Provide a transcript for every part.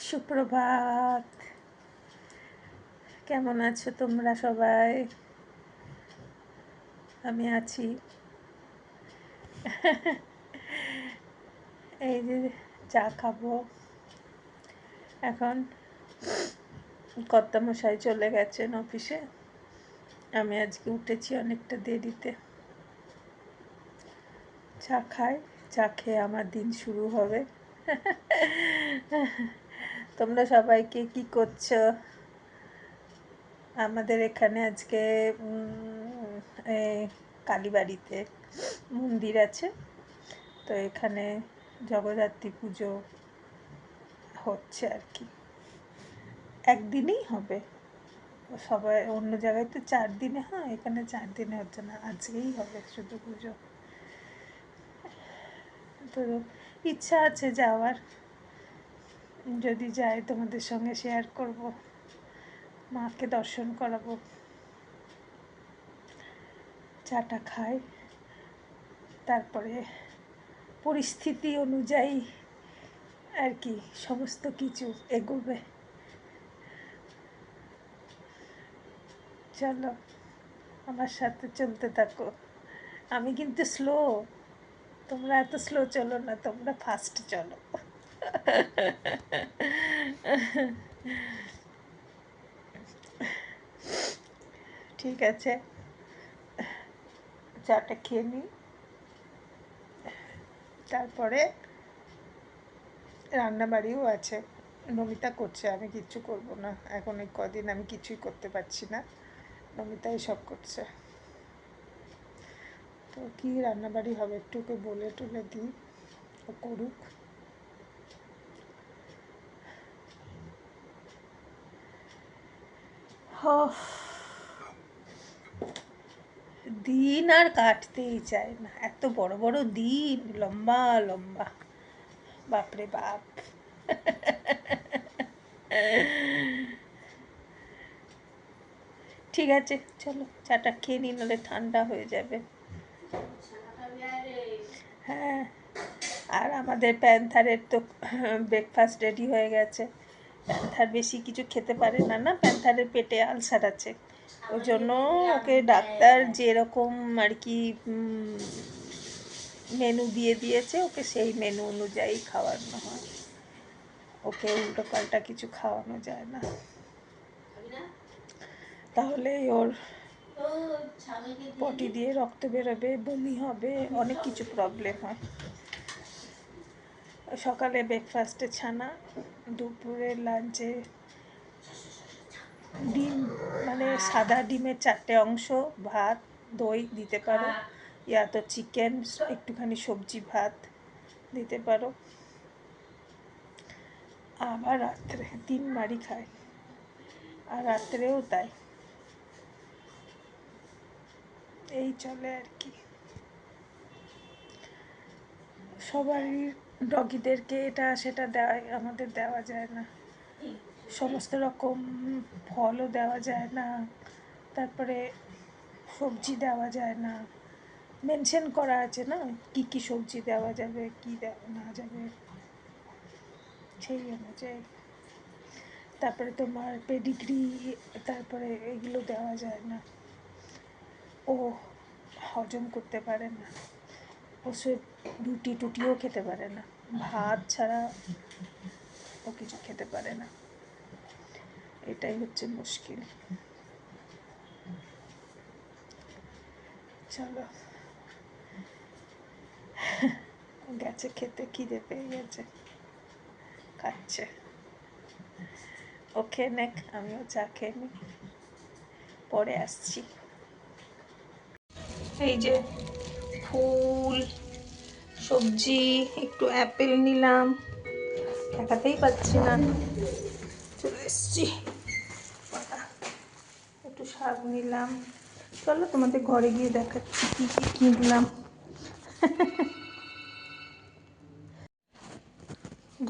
সুপ্রভাত। কেমন আছো তোমরা সবাই? আমি আছি। এই যে চা খাবো এখন। কর্তামশাই চলে গেছেন অফিসে। আমি আজকে উঠেছি অনেকটা দেরিতে। চা খাই, চা খেয়ে আমার দিন শুরু হবে। তোমরা সবাইকে কি করছো? আমাদের এখানে আজকে কালীবাড়িতে মন্দির আছে, তো এখানে জগদ্ধাত্রী পুজো হচ্ছে আর কি। একদিনই হবে, সবাই অন্য জায়গায় তো 4 দিনে হয়, এখানে 4 দিনে হচ্ছে না, আজকেই হবে শুধু পুজো। তো ইচ্ছা আছে যাওয়ার, যদি যাই তোমাদের সঙ্গে শেয়ার করব, মাকে দর্শন করাবো। চাটা খাই, তারপরে পরিস্থিতি অনুযায়ী আর কি সমস্ত কিছু এগোবে। চলো আমার সাথে চলতে থাকো। আমি কিন্তু স্লো, তোমরা এত স্লো চলো না, তোমরা ফাস্ট চলো। ঠিক আছে, চাটা খেয়ে নিই, তারপরে রান্নাবাড়িও আছে। নমিতা করছে, আমি কিচ্ছু করব না এখন। এই কদিন আমি কিছুই করতে পারছি না, নমিতাই সব করছে। তো কী রান্নাবাড়ি হবে একটু ওকে বলে টলে দিই, ও করুক। দিন আর কাটতেই চায় না, এত বড় বড় দিন, লম্বা লম্বা, বাপরে বাপ। ঠিক আছে চলো চাটা খেয়ে নিই, নাহলে ঠান্ডা হয়ে যাবে। হ্যাঁ, আর আমাদের প্যান্থারের তো ব্রেকফাস্ট রেডি হয়ে গেছে। প্যান্থার বেশি কিছু খেতে পারে না, না প্যান্থারের পেটে আলসার আছে, ওই জন্য ওকে ডাক্তার যেরকম আর কি মেনু দিয়ে দিয়েছে, ওকে সেই মেনু অনুযায়ী খাওয়ানো হয়, ওকে উল্টো পাল্টা কিছু খাওয়ানো যায় না, তাহলে ওর পটি দিয়ে রক্ত বেরোবে, বমি হবে, অনেক কিছু প্রবলেম হয়। সকালে ব্রেকফাস্টে ছানা, দুপুরে লাঞ্চে ডিম, মানে সাদা ডিমের 4টে অংশ, ভাত, দই দিতে পারো, ইয়া তো চিকেন, একটুখানি সবজি ভাত দিতে পারো। আবার রাত্রে 3 বারই খায়, আর রাত্রেও তাই, এই চলে আর কি। সবারই ডগিদেরকে এটা সেটা দেওয়া, আমাদের দেওয়া যায় না, সমস্ত রকম ফলও দেওয়া যায় না, তারপরে সবজি দেওয়া যায় না, মেনশন করা আছে না কি কি সবজি দেওয়া যাবে কি দেওয়া না যাবে, সেই অনুযায়ী। তারপরে তোমার পেডিগ্রি, তারপরে এগুলো দেওয়া যায় না, ও হজম করতে পারে না, ও সে রুটি টুটিও খেতে পারে না, ভাত ছাড়া ও কিছু খেতে পারে না, এটাই হচ্ছে মুশকিল। চলো গেছে খেতে, খিদে পেয়ে গেছে, খাচ্ছে। ওকে নেক, আমিও চা খেয়ে নিই, পরে আসছি। এই যে ফুল, সবজি, একটু অ্যাপেল নিলাম, দেখাতেই পাচ্ছি না, চলে এসছি। একটু শাক নিলাম, চলো তোমাদের ঘরে গিয়ে দেখাচ্ছি কী কী কিনলাম।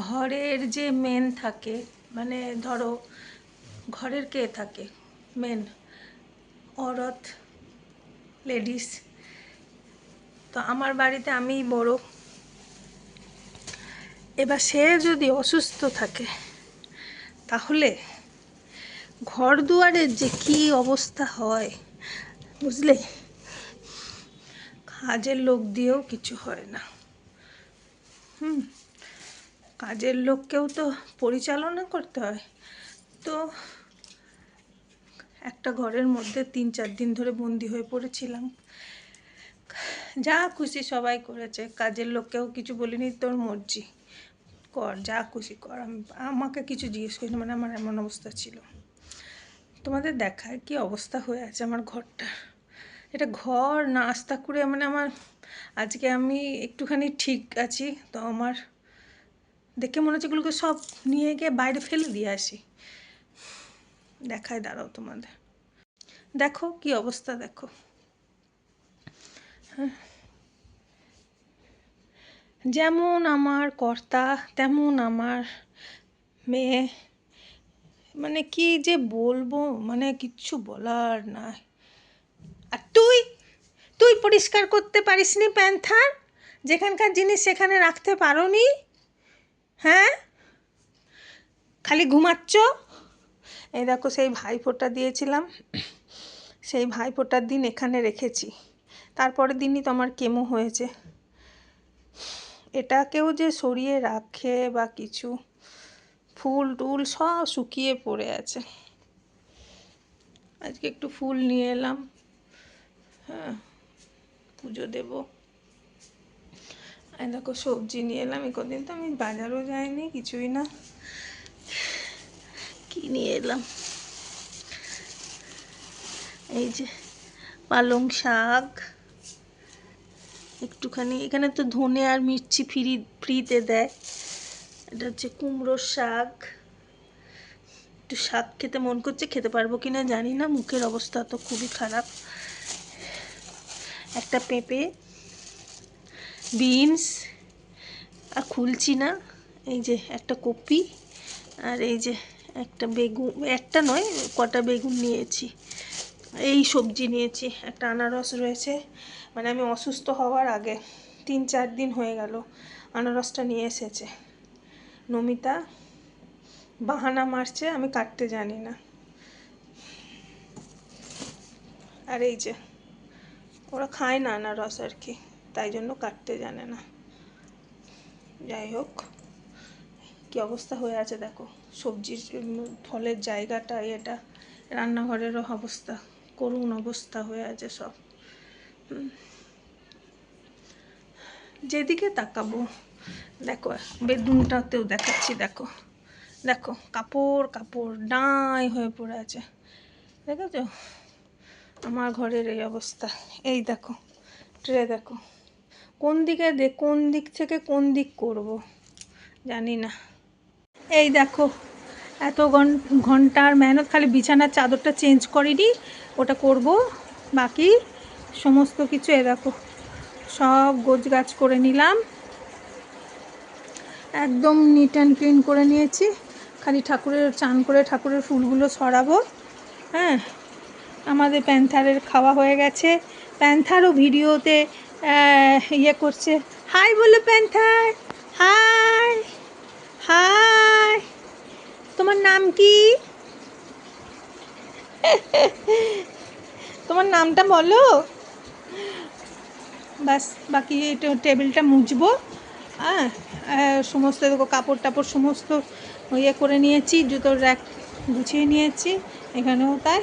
ঘরের যে মেন থাকে, মানে ধরো ঘরের কে থাকে মেন, অরত, লেডিস, তো আমার বাড়িতে আমিই বড়। এবার সে যদি অসুস্থ থাকে, তাহলে ঘর দুয়ারের যে কি অবস্থা হয় বুঝলে, কাজের লোক দিয়েও কিছু হয় না। কাজের লোককেও তো পরিচালনা করতে হয়। তো একটা ঘরের মধ্যে 3-4 দিন ধরে বন্দি হয়ে পড়েছিলাম। যা খুশি সবাই করেছে, কাজের লোককেও কিছু বলিনি, তোর মর্জি কর, যা খুশি কর, আমাকে কিছু জিজ্ঞেস করিনি। মানে আমার এমন অবস্থা ছিল। তোমাদের দেখায় কি অবস্থা হয়ে আছে আমার ঘরটা। এটা ঘর না আস্তা করে, মানে আমার আজকে আমি একটুখানি ঠিক আছি, তো আমার দেখে মনে হচ্ছে এগুলোকে সব নিয়ে গিয়ে বাইরে ফেলে দিয়ে আসি। দেখায়, দাঁড়াও তোমাদের, দেখো কি অবস্থা, দেখো। যেমন আমার কর্তা তেমন আমার মেয়ে, মানে কি যে বলবো, মানে কিচ্ছু বলার নাই। আর তুই তুই পরিষ্কার করতে পারিসনি প্যান্থার, যেখানকার জিনিস সেখানে রাখতে পারোনি, হ্যাঁ, খালি ঘুমাচ্ছ। এই দেখো, সেই ভাইফোঁটা দিয়েছিলাম, সেই ভাইফোঁটার দিন এখানে রেখেছি, তারপরের দিনই তো আমার কেমো হয়েছে। এটাকেও যে সরিয়ে রাখে বা কিছু, ফুল টুল সব শুকিয়ে পড়ে আছে। আজকে একটু ফুল নিয়ে এলাম, হ্যাঁ, পুজো দেবো। আর দেখো সবজি নিয়ে এলাম, এই কদিন তো আমি বাজারও যাইনি, কিছুই না। কি নিয়ে এলাম, এই যে পালং শাক একটুখানি, এখানে তো ধনে আর মির্চি ফ্রিতে দেয়। এটা হচ্ছে কুমড়োর শাক, একটু শাক খেতে মন করছে, খেতে পারবো কিনা জানি না, মুখের অবস্থা তো খুবই খারাপ। একটা পেঁপে, বিনস, আর খুলছি না, এই যে একটা কপি, আর এই যে একটা বেগুন, একটা নয় কটা বেগুন নিয়েছি, এই সবজি নিয়েছি। একটা আনারস রয়েছে, মানে আমি অসুস্থ হওয়ার আগে 3-4 দিন হয়ে গেল আনারসটা নিয়ে এসেছে। নমিতা বাহানা মারছে, আমি কাটতে জানি না। আর এই যে ওরা খায় না আনারস আর কি, তাই জন্য কাটতে জানে না। যাই হোক, কি অবস্থা হয়ে আছে দেখো, সবজির ফলের জায়গাটা, এটা রান্নাঘরেরও অবস্থা, করুণ অবস্থা হয়ে আছে সব। যেদিকে তাকাবো দেখো, বেডরুমটাতেও দেখাচ্ছি, দেখো দেখো, কাপড় কাপড় ডাঁই হয়ে পড়ে আছে, দেখেছো আমার ঘরের এই অবস্থা। এই দেখো ট্রে, দেখো কোন দিক থেকে কোন দিক করব জানি না। এই দেখো, এত ঘন্টার মেহনত, খালি বিছানার চাদরটা চেঞ্জ করিনি, ওটা করব, বাকি সমস্ত কিছু এ দেখো সব গোছগাছ করে নিলাম, একদম নিট অ্যান্ড ক্লিন করে নিয়েছি। খালি ঠাকুরের চান করে ঠাকুরের ফুলগুলো ছড়াবো। হ্যাঁ, আমাদের প্যান্থারের খাওয়া হয়ে গেছে, প্যান্থারও ভিডিওতে ইয়ে করছে, হাই বলো প্যান্থার, হাই হাই, তোমার নাম কি, তোমার নামটা বলো। বাস, বাকি টেবিলটা মুছবো। হ্যাঁ, সমস্ত কাপড় টাপড় সমস্ত ইয়ে করে নিয়েছি, জুতোর র্যাক গুছিয়ে নিয়েছি, এখানেও তাই,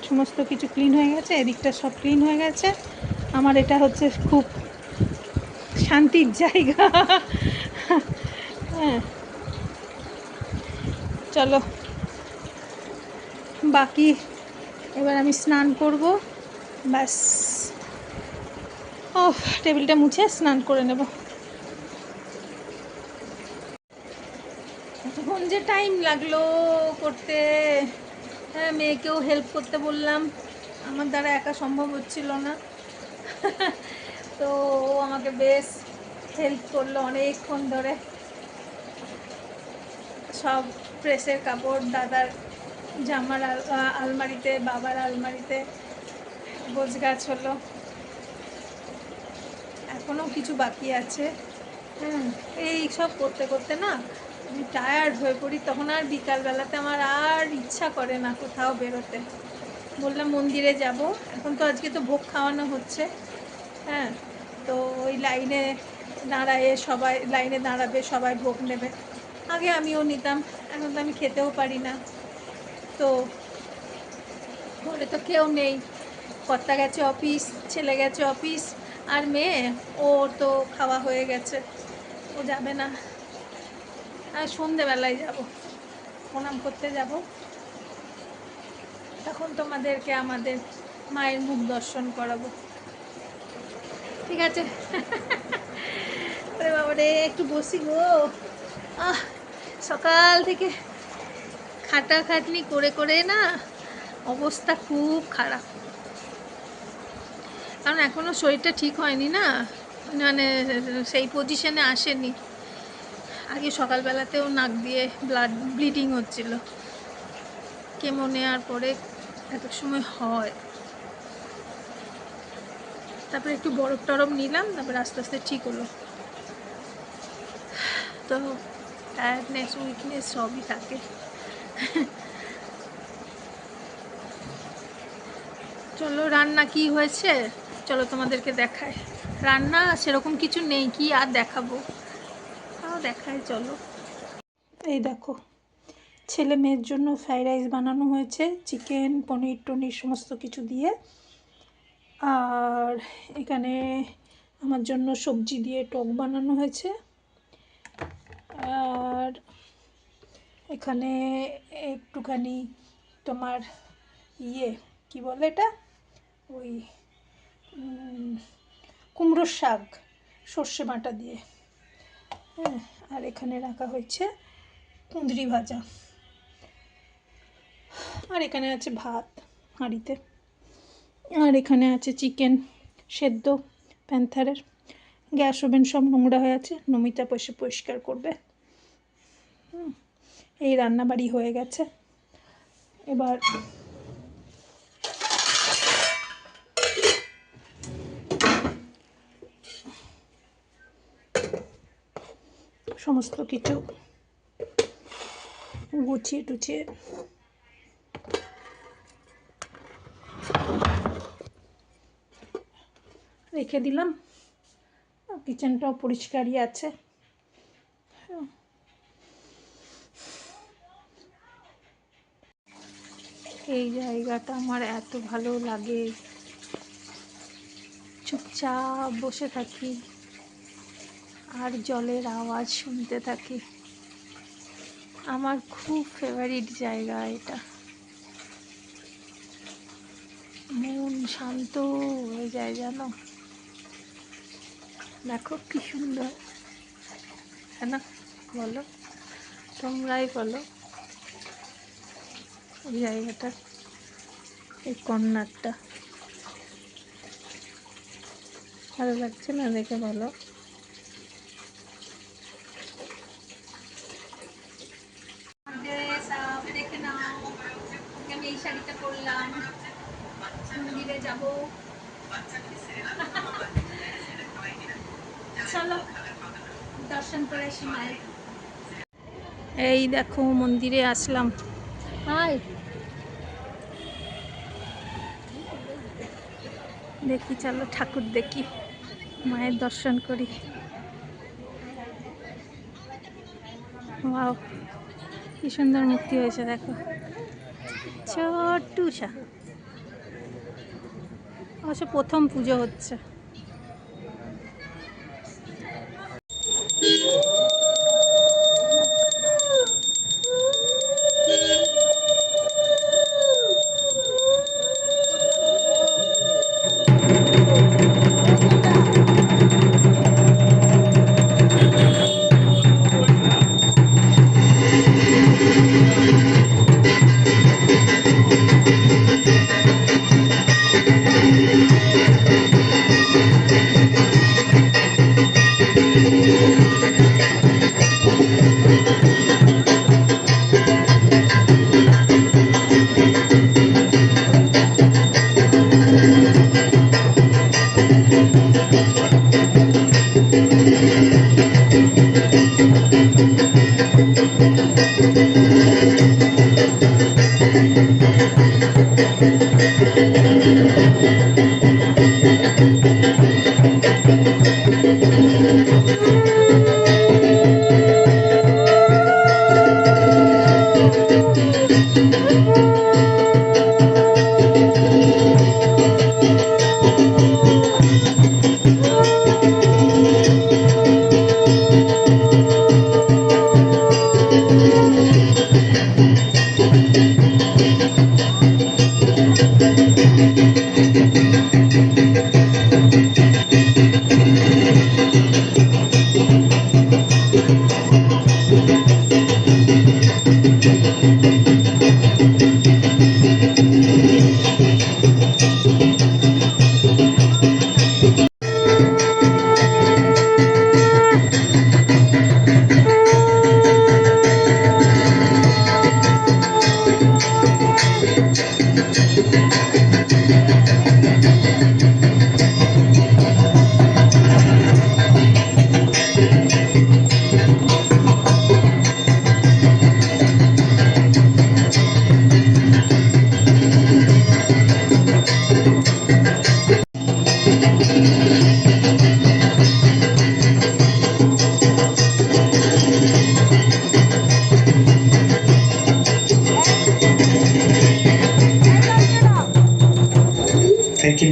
সমস্ত কিছু ক্লিন হয়ে গেছে, এদিকটা সব ক্লিন হয়ে গেছে। আমার এটা হচ্ছে খুব শান্তির জায়গা। হ্যাঁ, চলো বাকি এবার আমি স্নান করব, ব্যাস। ও, টেবিলটা মুছে স্নান করে নেব। এখন যে টাইম লাগলো করতে, হ্যাঁ, মেয়েকেও হেল্প করতে বললাম, আমার দ্বারা একা সম্ভব হচ্ছিল না। তো ও আমাকে বেশ হেল্প করলো অনেকক্ষণ ধরে, সব প্রেসের কাপড় দাদার জামার আলমারিতে, বাবার আলমারিতে গোছগাছ হলো, এখনও কিছু বাকি আছে। হ্যাঁ, এই সব করতে করতে না আমি টায়ার্ড হয়ে পড়ি, তখন আর বিকালবেলাতে আমার আর ইচ্ছা করে না কোথাও বেরোতে। বললাম মন্দিরে যাব, এখন তো আজকে তো ভোগ খাওয়ানো হচ্ছে। হ্যাঁ, তো ওই লাইনে দাঁড়াবে, সবাই ভোগ নেবে। আগে আমিও নিতাম, এখন তো আমি খেতেও পারি না। তো ঘরে তো কেউ নেই, কর্তা গেছে অফিস, ছেলে গেছে অফিস, আর মেয়ে, ও তো খাওয়া হয়ে গেছে, ও যাবে না। আর সন্ধেবেলায় যাব, প্রণাম করতে যাব, তখন তোমাদেরকে আমাদের মায়ের মুখ দর্শন করাবো। ঠিক আছে? ওরে বাবারে, একটু বসি গো। সকাল থেকে খাটাখাটনি করে করে না অবস্থা খুব খারাপ, কারণ এখনও শরীরটা ঠিক হয়নি না, মানে সেই পজিশনে আসেনি। আগে সকালবেলাতেও নাক দিয়ে ব্লিডিং হচ্ছিল, কেমো নেওয়ার পরে এত সময় হয়, তারপরে একটু বরফ টরফ নিলাম, তারপরে আস্তে আস্তে ঠিক হলো। তো টায়ার্ডনেস, উইকনেস সবই থাকে। চলো, রান্না কি হয়েছে চলো তোমাদেরকে দেখায়। রান্না সেরকম কিছু নেই, কি আর দেখাবো, তাও দেখায় চলো। এই দেখো, ছেলে মেয়ের জন্য ফ্রাইড রাইস বানানো হয়েছে, চিকেন, পনির টনির সমস্ত কিছু দিয়ে। আর এখানে আমার জন্য সবজি দিয়ে টক বানানো হয়েছে। আর এখানে একটুখানি তোমার কি বলে এটা, ওই কুমড়োর শাক সর্ষে বাটা দিয়ে। হ্যাঁ, আর এখানে রাখা হয়েছে কুঁদরি ভাজা। আর এখানে আছে ভাত হাঁড়িতে। আর এখানে আছে চিকেন সেদ্ধ প্যান্থারের। গ্যাস ওভেন সব নোংরা হয়ে আছে, নমিতা পরিষ্কার করবে। এই রান্নাবাড়ি হয়ে গেছে। এবার সমস্ত কিছু গুছিয়ে টুছিয়ে রেখে দিলাম। কিচেনটাও পরিষ্কারই আছে। এই জায়গাটা আমার এত ভালো লাগে, চুপচাপ বসে থাকি আর জলের আওয়াজ শুনতে থাকি। আমার খুব ফেভারিট জায়গা এটা, মন শান্ত হয়ে যায় জানো। দেখো কি সুন্দর, হ্যাঁ না? বলো, তোমরাই বলো। এই জায়গাটা, এই কর্নারটা ভালো লাগছে না দেখে? বলো। দেখে নাও, আমি এই শাড়িটা পরলাম, মন্দিরে যাব। চলো দর্শন করে আসি মায়ের। এই দেখো মন্দিরে আসলাম। হাই, দেখি, চলো ঠাকুর দেখি, মায়ের দর্শন করি। ওয়াও, কি সুন্দর মূর্তি হয়েছে দেখো, ছোট্টুসা। অবশ্য প্রথম পুজো হচ্ছে।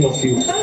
thinking of you.